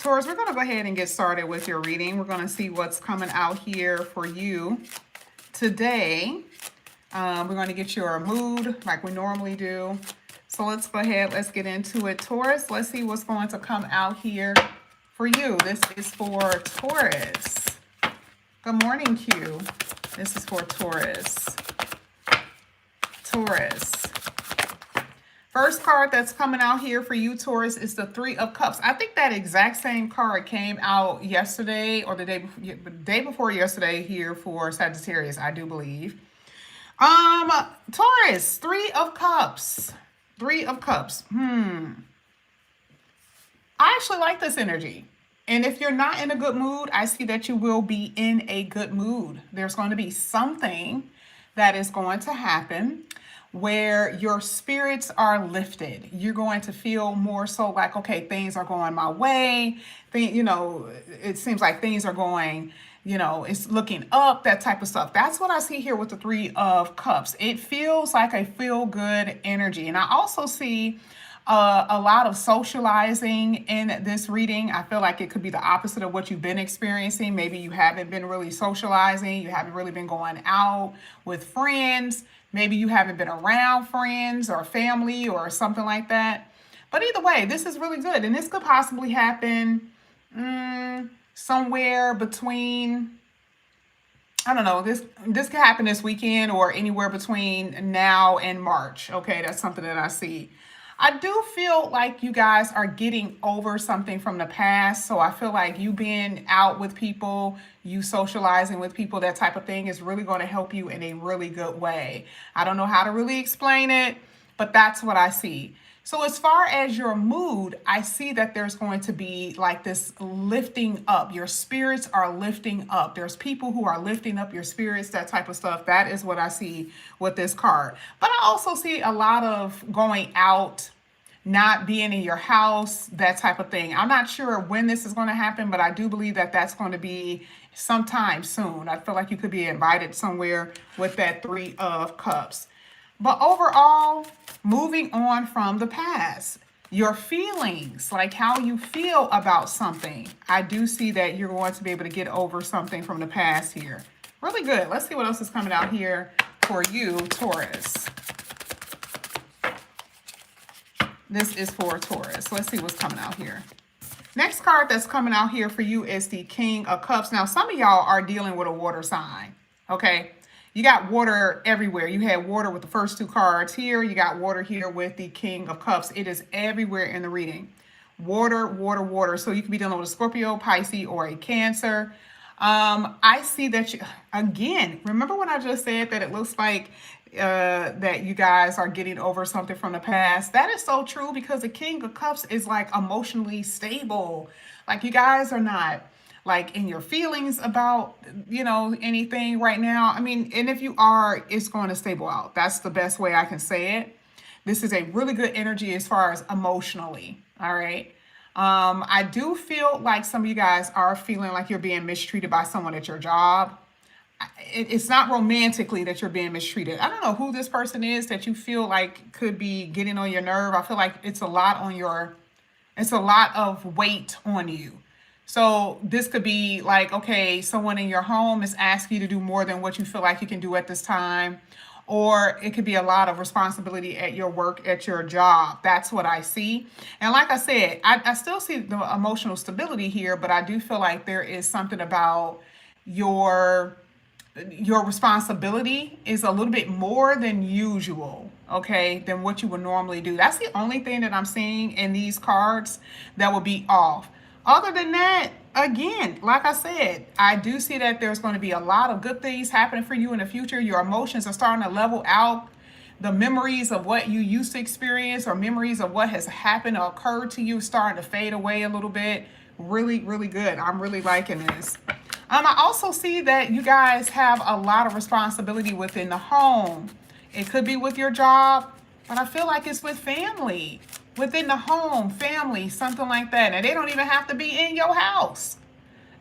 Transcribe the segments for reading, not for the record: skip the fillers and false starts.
Taurus, we're going to go ahead and get started with your reading. We're going to see what's coming out here for you today. We're going to get your mood like we normally do. So let's go ahead. Let's get into it. Taurus, let's see what's going to come out here for you. This is for Taurus. Good morning, Q. This is for Taurus. Taurus. First card that's coming out here for you, Taurus, is the Three of Cups. I think that exact same card came out yesterday or the day before yesterday here for Sagittarius, I do believe. Taurus, Three of Cups. Three of Cups. I actually like this energy. And if you're not in a good mood, I see that you will be in a good mood. There's going to be something that is going to happen where your spirits are lifted. You're going to feel more so like, okay, things are going my way. It seems like things are going, it's looking up, that type of stuff. That's what I see here with the Three of Cups. It feels like a feel-good energy. And I also see a lot of socializing in this reading. I feel like it could be the opposite of what you've been experiencing. Maybe you haven't been really socializing. You haven't really been going out with friends. Maybe you haven't been around friends or family or something like that. But either way, this is really good. And this could possibly happen somewhere between, I don't know, this could happen this weekend or anywhere between now and March. Okay, that's something that I see. I do feel like you guys are getting over something from the past. So I feel like you being out with people, you socializing with people, that type of thing is really going to help you in a really good way. I don't know how to really explain it, but that's what I see. So as far as your mood, I see that there's going to be like this lifting up. Your spirits are lifting up. There's people who are lifting up your spirits, that type of stuff. That is what I see with this card. But I also see a lot of going out, not being in your house, that type of thing. I'm not sure when this is going to happen, but I do believe that that's going to be sometime soon. I feel like you could be invited somewhere with that Three of Cups. But overall, moving on from the past, your feelings, like how you feel about something. I do see that you're going to be able to get over something from the past here. Really good. Let's see what else is coming out here for you, Taurus. This is for Taurus. Let's see what's coming out here. Next card that's coming out here for you is the King of Cups. Now, some of y'all are dealing with a water sign, okay? You got water everywhere. You had water with the first two cards here. You got water here with the King of Cups. It is everywhere in the reading. Water, water, water. So you could be dealing with a Scorpio, Pisces, or a Cancer. I see that you, again, remember when I just said that it looks like that you guys are getting over something from the past? That is so true because the King of Cups is like emotionally stable. Like you guys are not like in your feelings about, anything right now. I mean, and if you are, it's going to stable out. That's the best way I can say it. This is a really good energy as far as emotionally. All right. I do feel like some of you guys are feeling like you're being mistreated by someone at your job. It's not romantically that you're being mistreated. I don't know who this person is that you feel like could be getting on your nerve. I feel like it's a lot of weight on you. So this could be like, okay, someone in your home is asking you to do more than what you feel like you can do at this time. Or it could be a lot of responsibility at your work, at your job. That's what I see. And like I said, I still see the emotional stability here, but I do feel like there is something about your responsibility is a little bit more than usual, okay, than what you would normally do. That's the only thing that I'm seeing in these cards that will be off. Other than that, again, like I said, I do see that there's going to be a lot of good things happening for you in the future. Your emotions are starting to level out. The memories of what you used to experience or memories of what has happened or occurred to you starting to fade away a little bit. Really, really good. I'm really liking this. I also see that you guys have a lot of responsibility within the home. It could be with your job, but I feel like it's with family. Within the home, family, something like that. And they don't even have to be in your house.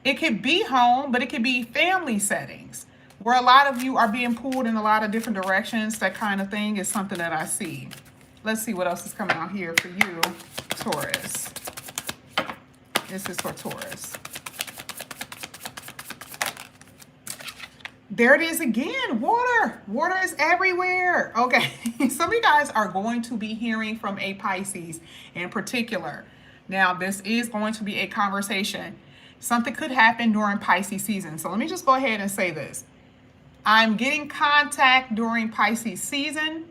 It could be home, but it could be family settings where a lot of you are being pulled in a lot of different directions. That kind of thing is something that I see. Let's see what else is coming out here for you, Taurus. This is for Taurus. There it is again. Water. Water is everywhere. Okay. Some of you guys are going to be hearing from a Pisces in particular. Now, this is going to be a conversation. Something could happen during Pisces season. So let me just go ahead and say this. I'm getting contact during Pisces season,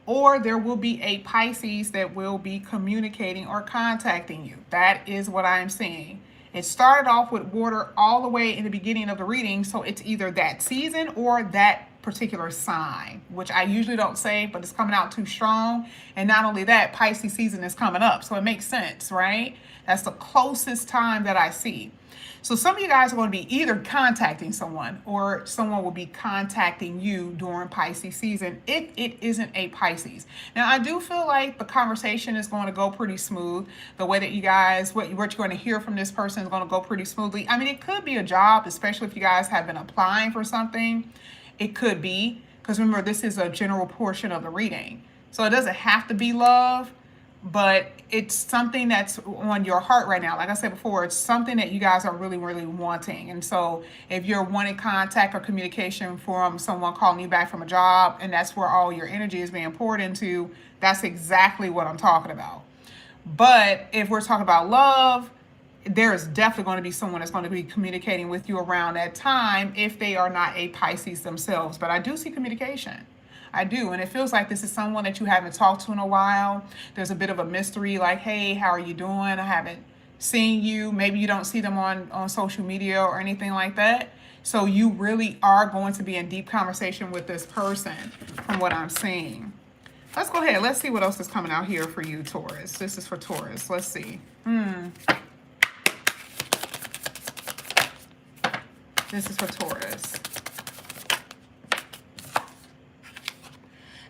or there will be a Pisces that will be communicating or contacting you. That is what I'm seeing. It started off with water all the way in the beginning of the reading, so it's either that season or that particular sign, which I usually don't say, but it's coming out too strong. And not only that, Pisces season is coming up, so it makes sense, right? That's the closest time that I see. So some of you guys are going to be either contacting someone or someone will be contacting you during Pisces season if it isn't a Pisces. Now, I do feel like the conversation is going to go pretty smooth. The way that you guys, what you're going to hear from this person is going to go pretty smoothly. I mean, it could be a job, especially if you guys have been applying for something. It could be, because remember, this is a general portion of the reading. So it doesn't have to be love, but it's something that's on your heart right now. Like I said before, it's something that you guys are really, really wanting. And so if you're wanting contact or communication from someone calling you back from a job, and that's where all your energy is being poured into, that's exactly what I'm talking about. But if we're talking about love, there is definitely going to be someone that's going to be communicating with you around that time if they are not a Pisces themselves. But I do see communication. I do. And it feels like this is someone that you haven't talked to in a while. There's a bit of a mystery, like, hey, how are you doing? I haven't seen you. Maybe you don't see them on social media or anything like that. So you really are going to be in deep conversation with this person from what I'm seeing. Let's go ahead. Let's see what else is coming out here for you, Taurus. This is for Taurus. Let's see. This is for Taurus.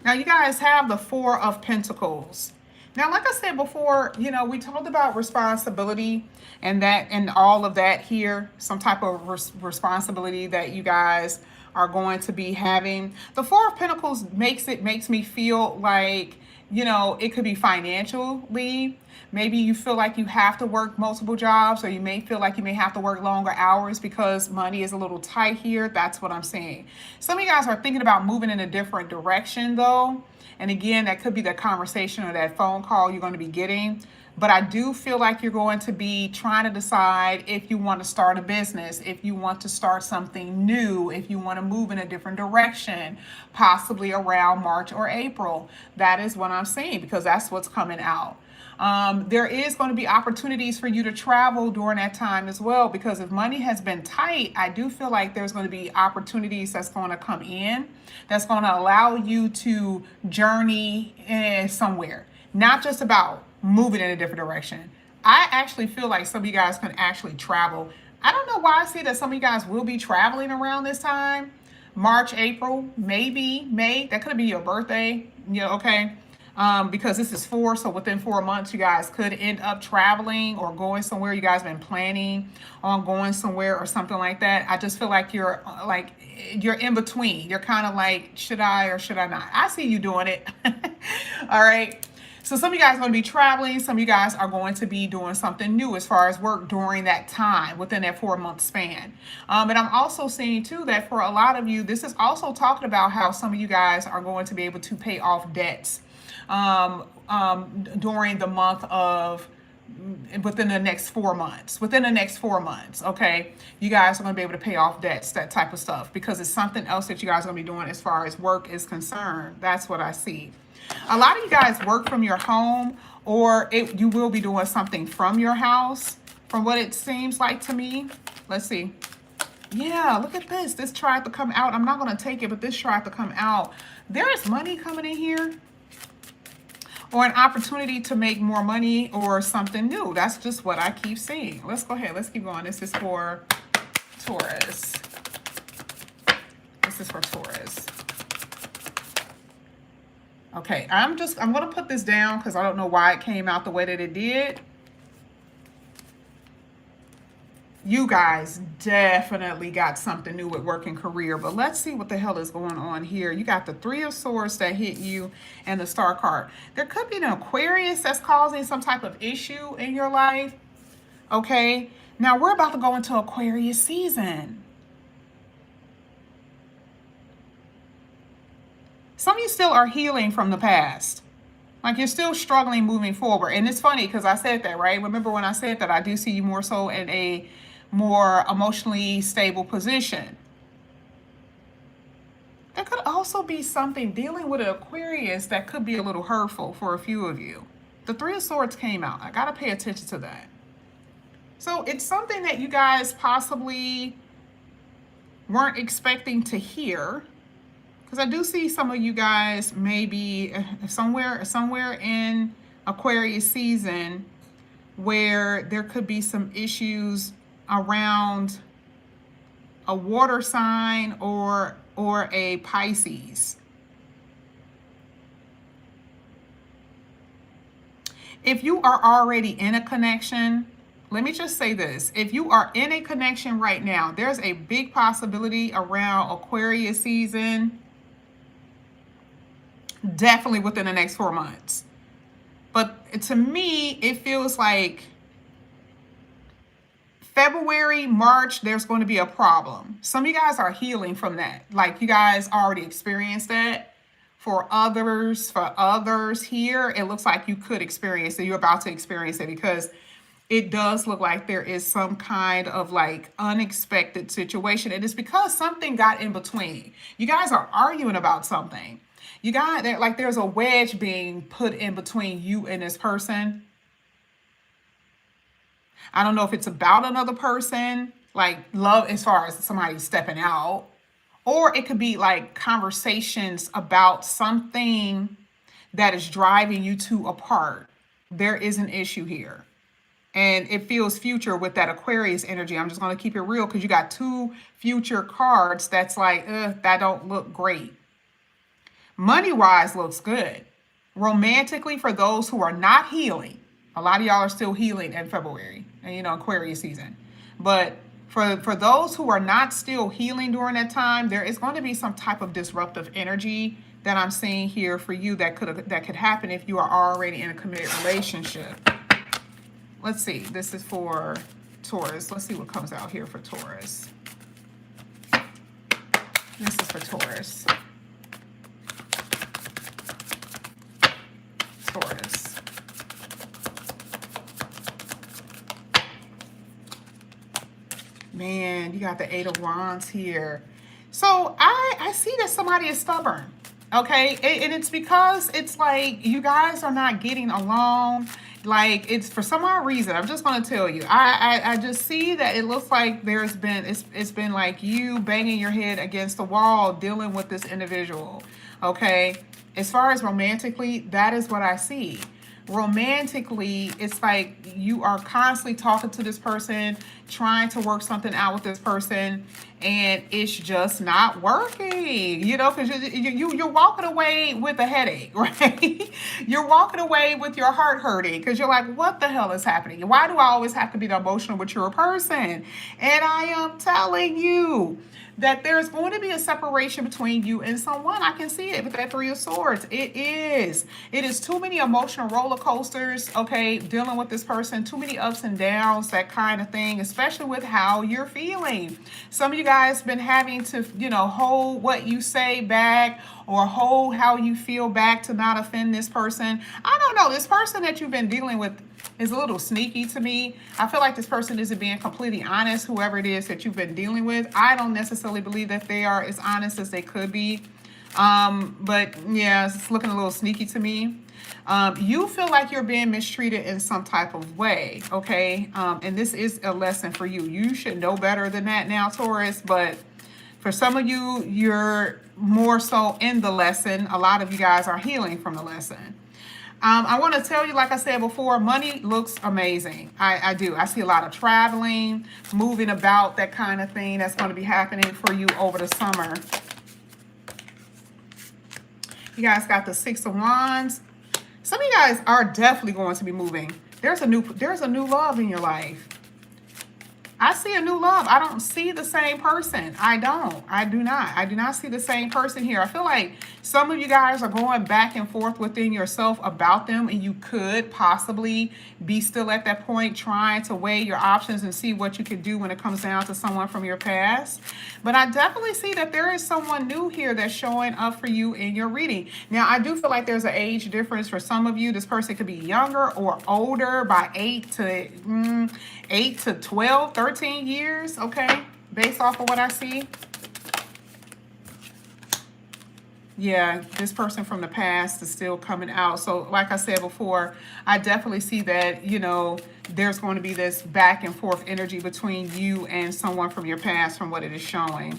Now, you guys have the Four of Pentacles. Now, like I said before, you know, we talked about responsibility and that and all of that here, some type of responsibility that you guys are going to be having. The Four of Pentacles makes me feel like, you know, it could be financially. Maybe you feel like you have to work multiple jobs, or you may feel like you may have to work longer hours because money is a little tight here. That's what I'm saying. Some of you guys are thinking about moving in a different direction though. And again, that could be that conversation or that phone call you're going to be getting. But I do feel like you're going to be trying to decide if you want to start a business, if you want to start something new, if you want to move in a different direction, possibly around March or April. That is what I'm saying, because that's what's coming out. There is going to be opportunities for you to travel during that time as well, because if money has been tight, I do feel like there's going to be opportunities that's going to come in that's going to allow you to journey somewhere, not just about moving in a different direction. I actually feel like some of you guys can actually travel. I don't know why I see that some of you guys will be traveling around this time. March, April, maybe May. That could be your birthday. Yeah, okay. Because this is 4, so within 4 months, you guys could end up traveling or going somewhere. You guys been planning on going somewhere or something like that. I just feel like you're in between. You're kind of like, should I or should I not? I see you doing it. All right. So some of you guys are going to be traveling. Some of you guys are going to be doing something new as far as work during that time, within that 4-month span. And I'm also seeing too that for a lot of you, this is also talking about how some of you guys are going to be able to pay off debts during the month of, within the next 4 months, okay? You guys are going to be able to pay off debts, that type of stuff, because it's something else that you guys are going to be doing as far as work is concerned. That's what I see. A lot of you guys work from your home, or you will be doing something from your house, from what it seems like to me. Let's see. Yeah, look at this. This tried to come out. I'm not going to take it, but this tried to come out. There is money coming in here, or an opportunity to make more money or something new. That's just what I keep seeing. Let's go ahead. Let's keep going. This is for Taurus. This is for Taurus. Okay, I'm going to put this down because I don't know why it came out the way that it did. You guys definitely got something new with work and career, but let's see what the hell is going on here. You got the Three of Swords that hit you and the Star card. There could be an Aquarius that's causing some type of issue in your life. Okay, now we're about to go into Aquarius season. Some of you still are healing from the past. Like you're still struggling moving forward. And it's funny because I said that, right? Remember when I said that I do see you more so in a more emotionally stable position. There could also be something dealing with an Aquarius that could be a little hurtful for a few of you. The Three of Swords came out. I got to pay attention to that. So it's something that you guys possibly weren't expecting to hear. Because I do see some of you guys maybe somewhere in Aquarius season where there could be some issues around a water sign or a Pisces. If you are already in a connection, let me just say this. If you are in a connection right now, there's a big possibility around Aquarius season, definitely within the next 4 months. But to me, it feels like February, March, there's going to be a problem. Some of you guys are healing from that. Like you guys already experienced that. For others here, it looks like you could experience it. You're about to experience it because it does look like there is some kind of like unexpected situation. And it's because something got in between. You guys are arguing about something. You got there, like there's a wedge being put in between you and this person. I don't know if it's about another person, like love as far as somebody stepping out, or it could be like conversations about something that is driving you two apart. There is an issue here. And it feels future with that Aquarius energy. I'm just going to keep it real because you got two future cards that's like, that don't look great. Money-wise looks good. Romantically, for those who are not healing, a lot of y'all are still healing in February, and Aquarius season. But for those who are not still healing during that time, there is going to be some type of disruptive energy that I'm seeing here for you that could happen if you are already in a committed relationship. Let's see. This is for Taurus. Let's see what comes out here for Taurus. This is for Taurus. Taurus. Man, you got the Eight of Wands here. So I see that somebody is stubborn. Okay. And it's because it's like you guys are not getting along. Like it's for some odd reason. I'm just going to tell you. I just see that it looks like it's been like you banging your head against the wall dealing with this individual. Okay. As far as romantically, that is what I see. Romantically, it's like you are constantly talking to this person, trying to work something out with this person, and it's just not working, because you're walking away with a headache, right? You're walking away with your heart hurting because you're like, what the hell is happening? Why do I always have to be the emotional, mature person? And I am telling you that there's going to be a separation between you and someone. I can see it with that Three of Swords. It is too many emotional roller coasters, okay, dealing with this person, too many ups and downs, that kind of thing, especially with how you're feeling. Some of you guys been having to, hold what you say back or hold how you feel back to not offend this person. I don't know. This person that you've been dealing with is a little sneaky to me. I feel like this person isn't being completely honest, whoever it is that you've been dealing with. I don't necessarily believe that they are as honest as they could be. But yeah, it's looking a little sneaky to me. You feel like you're being mistreated in some type of way, okay? And this is a lesson for you. You should know better than that now, Taurus, but for some of you, you're more so in the lesson. A lot of you guys are healing from the lesson. I want to tell you, like I said before, money looks amazing. I do. I see a lot of traveling, moving about, that kind of thing that's going to be happening for you over the summer. You guys got the Six of Wands. Some of you guys are definitely going to be moving. There's a new love in your life. I see a new love. I don't see the same person. I don't. I do not. I do not see the same person here. I feel like some of you guys are going back and forth within yourself about them, and you could possibly be still at that point trying to weigh your options and see what you could do when it comes down to someone from your past. But I definitely see that there is someone new here that's showing up for you in your reading. Now, I do feel like there's an age difference for some of you. This person could be younger or older by 8 to 12, 13 years, okay? Based off of what I see. Yeah, this person from the past is still coming out. So like I said before, I definitely see that, you know, there's going to be this back and forth energy between you and someone from your past from what it is showing.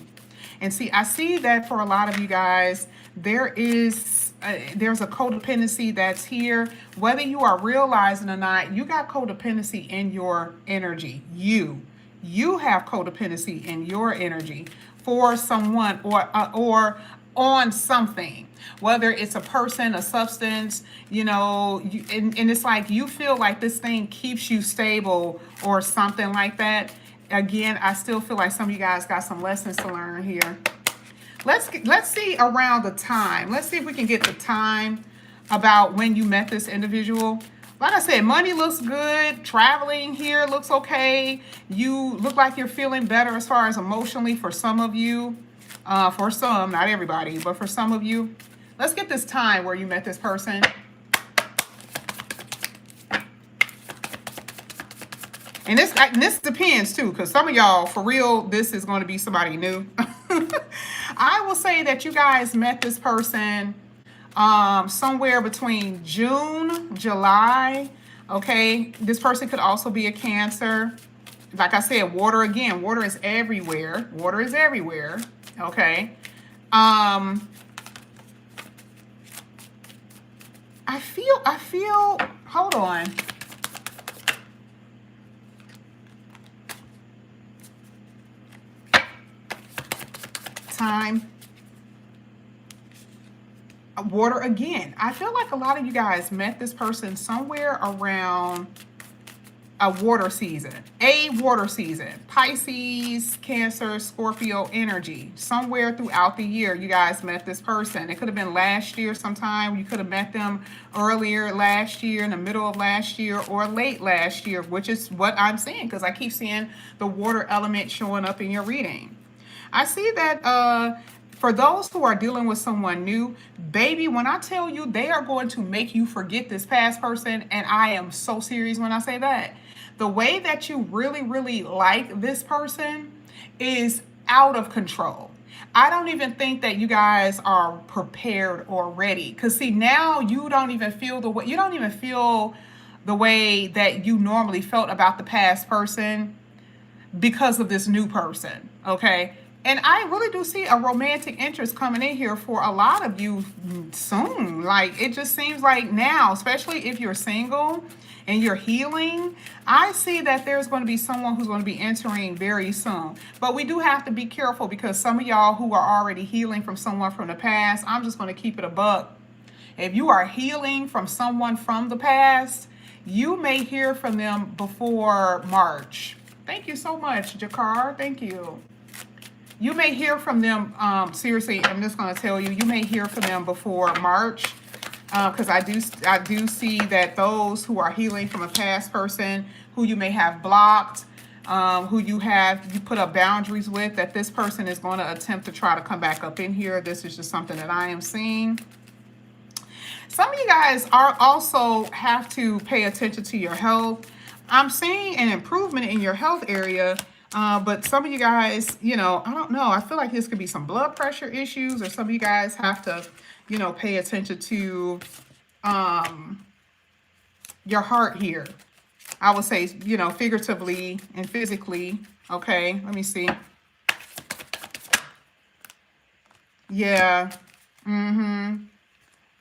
And see, I see that for a lot of you guys, there's a codependency that's here. Whether you are realizing or not, you got codependency in your energy. You have codependency in your energy for someone or on something, whether it's a person, a substance, you know, and it's like you feel like this thing keeps you stable or something like that. Again, I still feel like some of you guys got some lessons to learn here. Let's see around the time. Let's see if we can get the time about when you met this individual. Like I said, money looks good. Traveling here looks okay. You look like you're feeling better as far as emotionally for some of you. For some, not everybody, but for some of you. Let's get this time where you met this person. And this depends too, because some of y'all, for real, this is going to be somebody new. I will say that you guys met this person somewhere between June, July. Okay, this person could also be a Cancer. Like I said, water again. Water is everywhere. Water is everywhere. Okay. I feel, hold on. Time. Water again. I feel like a lot of you guys met this person somewhere around a water season. Pisces, Cancer, Scorpio energy. Somewhere throughout the year, you guys met this person. It could have been last year sometime. You could have met them earlier last year, in the middle of last year, or late last year, which is what I'm seeing, because I keep seeing the water element showing up in your reading. I see that for those who are dealing with someone new, baby, when I tell you they are going to make you forget this past person, and I am so serious when I say that. The way that you really, really like this person is out of control. I don't even think that you guys are prepared or ready. Because see, now you don't even feel the way that you normally felt about the past person because of this new person, okay? And I really do see a romantic interest coming in here for a lot of you soon. Like, it just seems like now, especially if you're single and you're healing, I see that there's going to be someone who's going to be entering very soon. But we do have to be careful, because some of y'all who are already healing from someone from the past, I'm just going to keep it a buck. If you are healing from someone from the past, you may hear from them before March. Thank you so much, Jakar. Thank you. You may hear from them, seriously, I'm just going to tell you, you may hear from them before March, because I do see that those who are healing from a past person who you may have blocked, who you put up boundaries with, that this person is going to attempt to try to come back up in here. This is just something that I am seeing. Some of you guys also have to pay attention to your health. I'm seeing an improvement in your health area. But some of you guys, you know, I don't know. I feel like this could be some blood pressure issues, or some of you guys have to, you know, pay attention to your heart here. I would say, you know, figuratively and physically. Okay, let me see. Yeah. And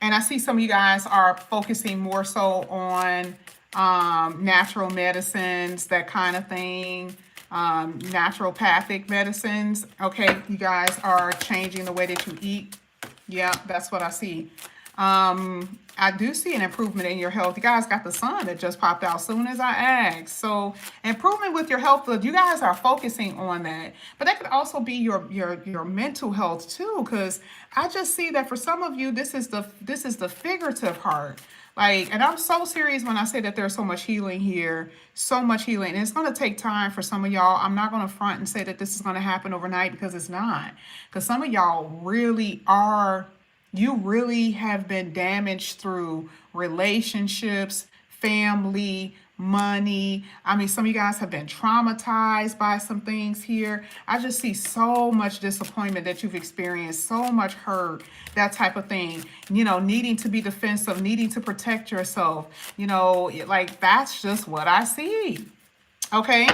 I see some of you guys are focusing more so on natural medicines, that kind of thing. Naturopathic medicines. Okay, you guys are changing the way that you eat. Yeah, that's what I see. I do see an improvement in your health. You guys got the sun that just popped out soon as I asked. So improvement with your health, you guys are focusing on that. But that could also be your mental health too, because I just see that for some of you, this is the figurative heart. Like, and I'm so serious when I say that there's so much healing here, so much healing. And it's going to take time for some of y'all. I'm not going to front and say that this is going to happen overnight, because it's not. Because some of y'all really are, you really have been damaged through relationships, family, money. I mean, some of you guys have been traumatized by some things here. I just see so much disappointment that you've experienced, so much hurt, that type of thing. Needing to be defensive, needing to protect yourself. Like, that's just what I see. Okay?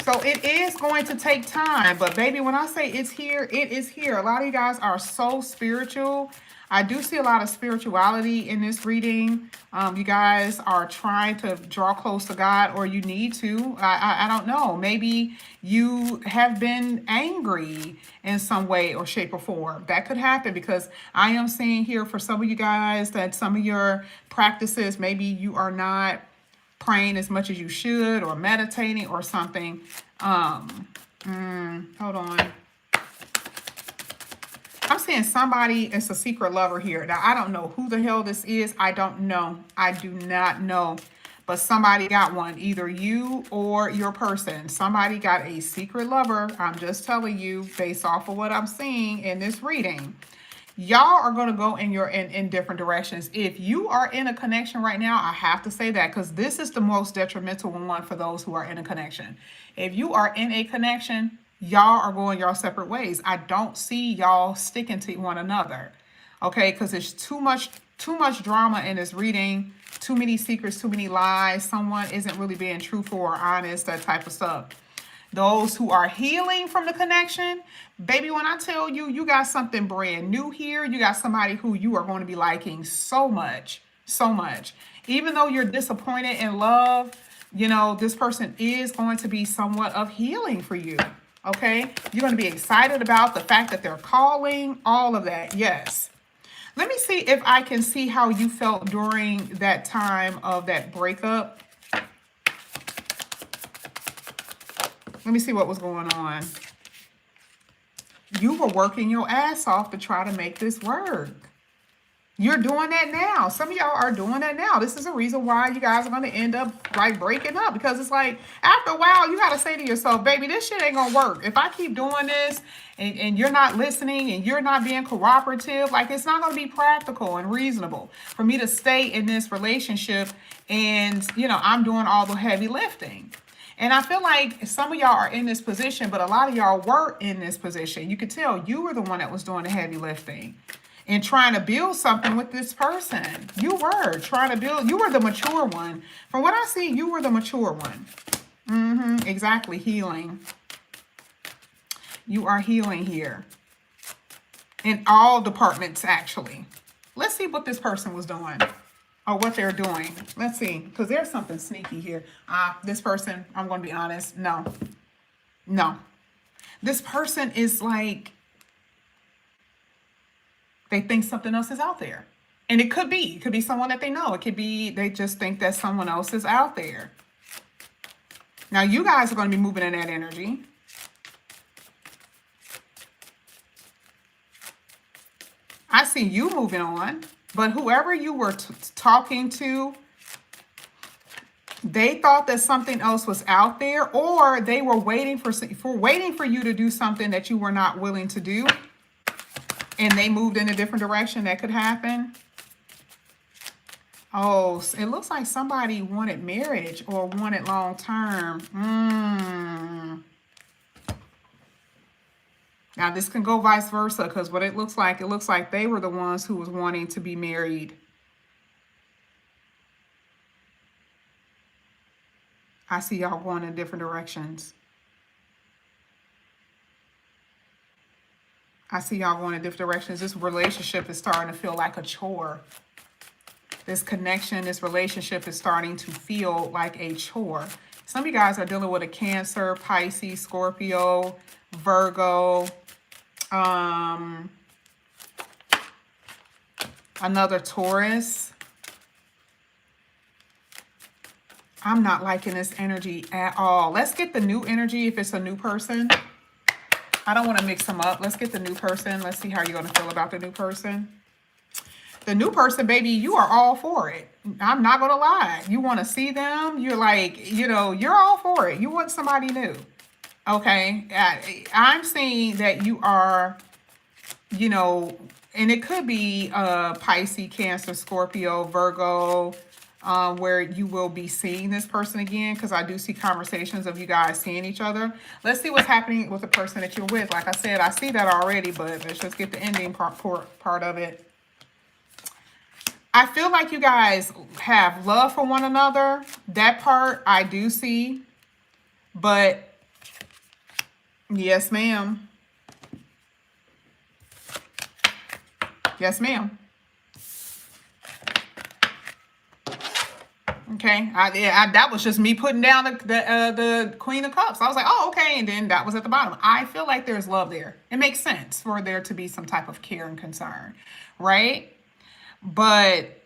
So it is going to take time, but baby, when I say it's here, it is here. A lot of you guys are so spiritual. I do see a lot of spirituality in this reading. You guys are trying to draw close to God, or you need to. I don't know. Maybe you have been angry in some way or shape or form. That could happen, because I am seeing here for some of you guys that some of your practices, maybe you are not praying as much as you should, or meditating or something. Hold on. I'm seeing somebody is a secret lover here. Now, I don't know who the hell this is. I don't know. I do not know. But somebody got one. Either you or your person. Somebody got a secret lover. I'm just telling you based off of what I'm seeing in this reading. Y'all are going to go in different directions. If you are in a connection right now, I have to say that, because this is the most detrimental one for those who are in a connection. If you are in a connection, y'all are going your separate ways. I don't see y'all sticking to one another. Okay, because there's too much drama in this reading, too many secrets, too many lies. Someone isn't really being truthful or honest, that type of stuff. Those who are healing from the connection, baby, when I tell you, you got something brand new here. You got somebody who you are going to be liking so much, so much. Even though you're disappointed in love, this person is going to be somewhat of healing for you. Okay? You're going to be excited about the fact that they're calling, all of that. Yes. Let me see if I can see how you felt during that time of that breakup. Let me see what was going on. You were working your ass off to try to make this work. You're doing that now. Some of y'all are doing that now. This is a reason why you guys are going to end up like breaking up, because it's like after a while, you got to say to yourself, baby, this shit ain't going to work. If I keep doing this and you're not listening and you're not being cooperative, like it's not going to be practical and reasonable for me to stay in this relationship. And, I'm doing all the heavy lifting. And I feel like some of y'all are in this position, but a lot of y'all were in this position. You could tell you were the one that was doing the heavy lifting and trying to build something with this person. You were trying to build. You were the mature one. From what I see, you were the mature one. Exactly. Healing. You are healing here. In all departments, actually. Let's see what this person was doing. Or what they're doing. Let's see. Because there's something sneaky here. This person, I'm going to be honest. No. This person is like, they think something else is out there. And it could be. It could be someone that they know. It could be they just think that someone else is out there. Now, you guys are going to be moving in that energy. I see you moving on. But whoever you were talking to, they thought that something else was out there, or they were waiting for you to do something that you were not willing to do, and they moved in a different direction. That could happen. Oh, it looks like somebody wanted marriage or wanted long term. Now, this can go vice versa, because what it looks like they were the ones who was wanting to be married. I see y'all going in different directions. This relationship is starting to feel like a chore. This connection, this relationship is starting to feel like a chore. Some of you guys are dealing with a Cancer, Pisces, Scorpio, Virgo. Another Taurus. I'm not liking this energy at all. Let's get the new energy if it's a new person. I don't want to mix them up. Let's get the new person. Let's see how you're going to feel about the new person. The new person, baby, you are all for it. I'm not going to lie. You want to see them. You're like, you know, you're all for it. You want somebody new. Okay. I'm seeing that you are, you know, and it could be Pisces, Cancer, Scorpio, Virgo, where you will be seeing this person again, because I do see conversations of you guys seeing each other. Let's see what's happening with the person that you're with. Like I said, I see that already, but let's just get the ending part of it. I feel like you guys have love for one another. That part I do see, but yes, ma'am. Yes, ma'am. Okay, that was just me putting down the Queen of Cups. I was like, oh, okay, and then that was at the bottom. I feel like there's love there. It makes sense for there to be some type of care and concern, right? But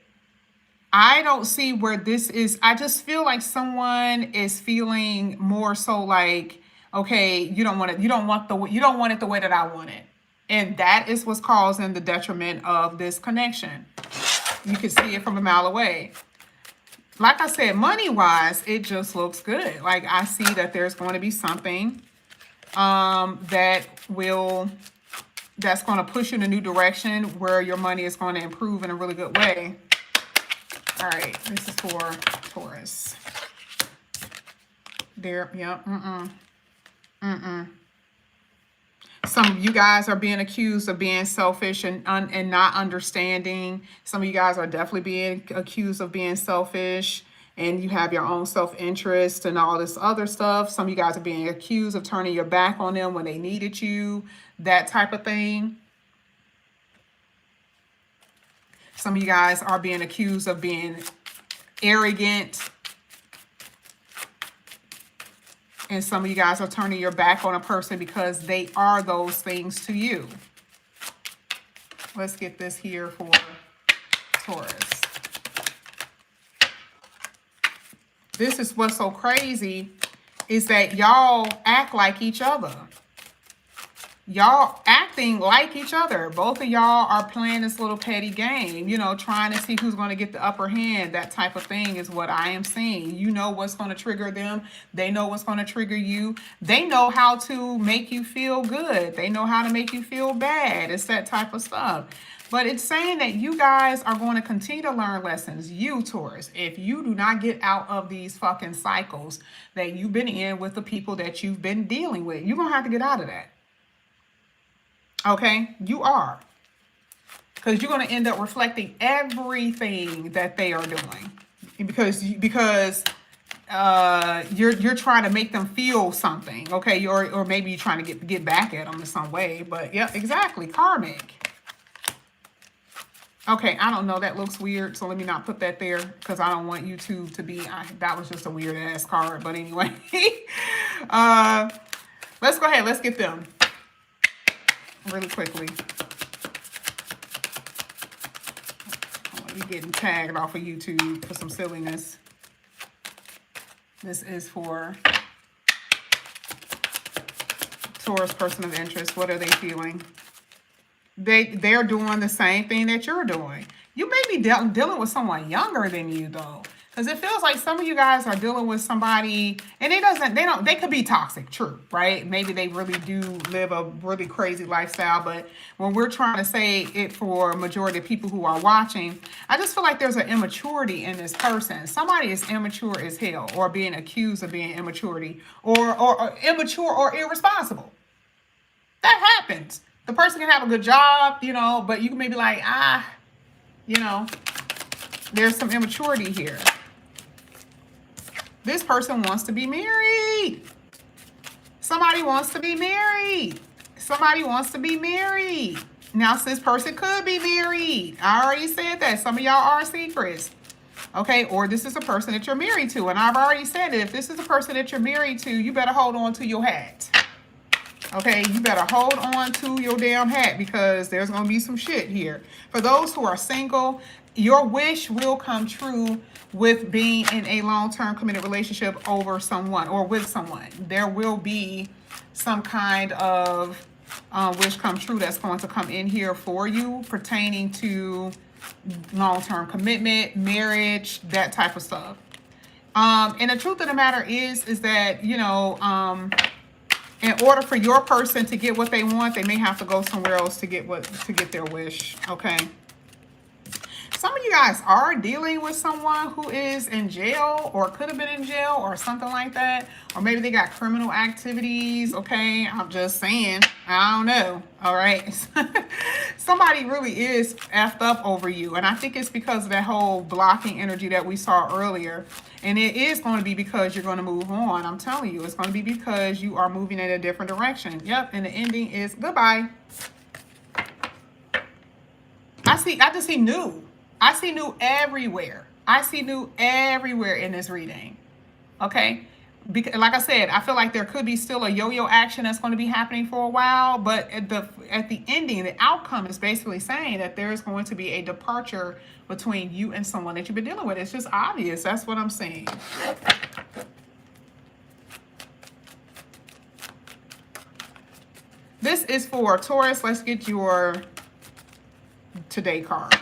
I don't see where this is. I just feel like someone is feeling more so like, okay, you don't want it the way that I want it. And that is what's causing the detriment of this connection. You can see it from a mile away. Like I said, money-wise, it just looks good. Like I see that there's going to be something that's going to push you in a new direction where your money is going to improve in a really good way. All right, this is for Taurus. There, yeah, Some of you guys are being accused of being selfish and not understanding. Some of you guys are definitely being accused of being selfish, and you have your own self-interest and all this other stuff. Some of you guys are being accused of turning your back on them when they needed you, that type of thing. Some of you guys are being accused of being arrogant. And some of you guys are turning your back on a person because they are those things to you. Let's get this here for Taurus. This is what's so crazy is that y'all act like each other. Y'all acting like each other. Both of y'all are playing this little petty game, you know, trying to see who's going to get the upper hand. That type of thing is what I am seeing. You know what's going to trigger them. They know what's going to trigger you. They know how to make you feel good. They know how to make you feel bad. It's that type of stuff. But it's saying that you guys are going to continue to learn lessons. You, Taurus, if you do not get out of these fucking cycles that you've been in with the people that you've been dealing with, you're going to have to get out of that. Okay, you are, because you're going to end up reflecting everything that they are doing, because you're trying to make them feel something, okay, or maybe you're trying to get back at them in some way. But yeah, exactly, karmic. Okay, I don't know, that looks weird, so let me not put that there because I don't want YouTube to be. That was just a weird ass card, but anyway, let's go ahead. Let's get them. Really quickly. I'm getting tagged off of YouTube for some silliness. This is for Taurus person of interest. What are they feeling? They're doing the same thing that you're doing. You may be dealing with someone younger than you though. Because it feels like some of you guys are dealing with somebody, and they could be toxic, true, right? Maybe they really do live a really crazy lifestyle, but when we're trying to say it for a majority of people who are watching, I just feel like there's an immaturity in this person. Somebody is immature as hell, or being accused of being immaturity, or immature or irresponsible. That happens. The person can have a good job, you know, but you can maybe like, you know, there's some immaturity here. This person wants to be married. Somebody wants to be married. Somebody wants to be married. Now, this person could be married. I already said that. Some of y'all are secrets. Okay, or this is a person that you're married to. And I've already said that if this is a person that you're married to, you better hold on to your hat. Okay, you better hold on to your damn hat because there's going to be some shit here. For those who are single, your wish will come true with being in a long-term committed relationship over someone or with someone. There will be some kind of wish come true that's going to come in here for you pertaining to long-term commitment, marriage, that type of stuff. And the truth of the matter is that, you know, in order for your person to get what they want, they may have to go somewhere else to get their wish. Okay. Some of you guys are dealing with someone who is in jail or could have been in jail or something like that. Or maybe they got criminal activities. Okay. I'm just saying. I don't know. All right. Somebody really is effed up over you. And I think it's because of that whole blocking energy that we saw earlier. And it is going to be because you're going to move on. I'm telling you, it's going to be because you are moving in a different direction. Yep. And the ending is goodbye. I just see new. I see new everywhere. I see new everywhere in this reading. Okay. Because, like I said, I feel like there could be still a yo-yo action that's going to be happening for a while, but at the ending, the outcome is basically saying that there is going to be a departure between you and someone that you've been dealing with. It's just obvious. That's what I'm saying. This is for Taurus. Let's get your today card.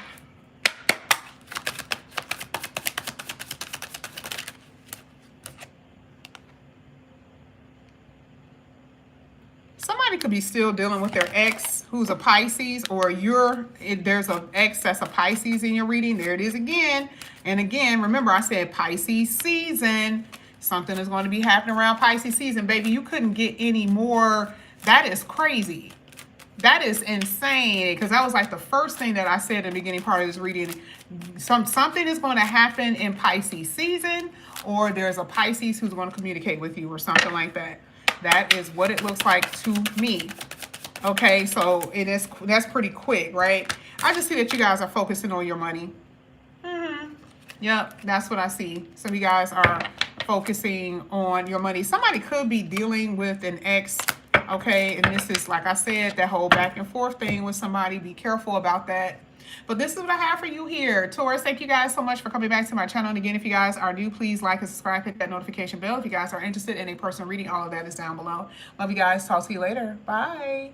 Somebody could be still dealing with their ex who's a Pisces, or there's an ex that's a Pisces in your reading. There it is again. And again, remember I said Pisces season. Something is going to be happening around Pisces season. Baby, you couldn't get any more. That is crazy. That is insane. Because that was like the first thing that I said in the beginning part of this reading. Something is going to happen in Pisces season, or there's a Pisces who's going to communicate with you or something like that. That is what it looks like to me. Okay, so that's pretty quick, right? I just see that you guys are focusing on your money. Yep, that's what I see. Some of you guys are focusing on your money. Somebody could be dealing with an ex, okay? And this is, like I said, that whole back and forth thing with somebody. Be careful about that. But this is what I have for you here. Taurus, thank you guys so much for coming back to my channel. And again, if you guys are new, please like and subscribe, hit that notification bell. If you guys are interested in a personal reading, all of that is down below. Love you guys. Talk to you later. Bye.